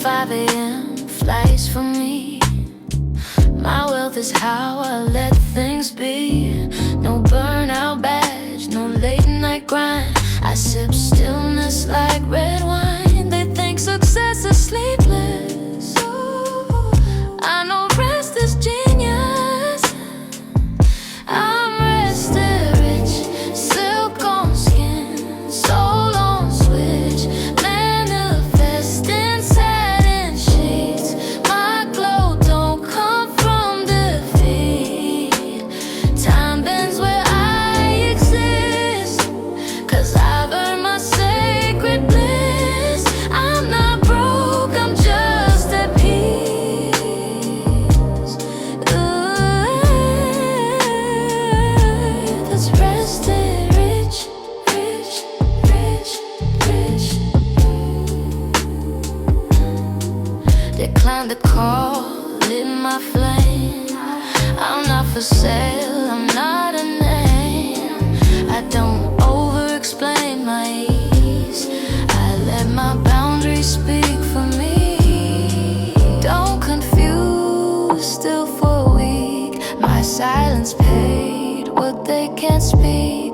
5 a.m. flights for me. My wealth is how I let things be. No burnout badge, no late night grind. I sip stillness like red wine. They think success is sleepless. I know rest is genius. I'm rested rich, silk on skin, soul on switch, manifesting satin sheets. My glow don't come from defeat. Time bends where I exist, 'cause I've earned my sacred bliss. I'm not broke, I'm just at peace. That's rested rich, rich, rich, rich. Decline the call, lit my flame. I'm not for sale, I'm not a name. I don't over-explain my ease. I let my boundaries speak for me. Don't confuse, still for a week. My silence paid what they can't speak.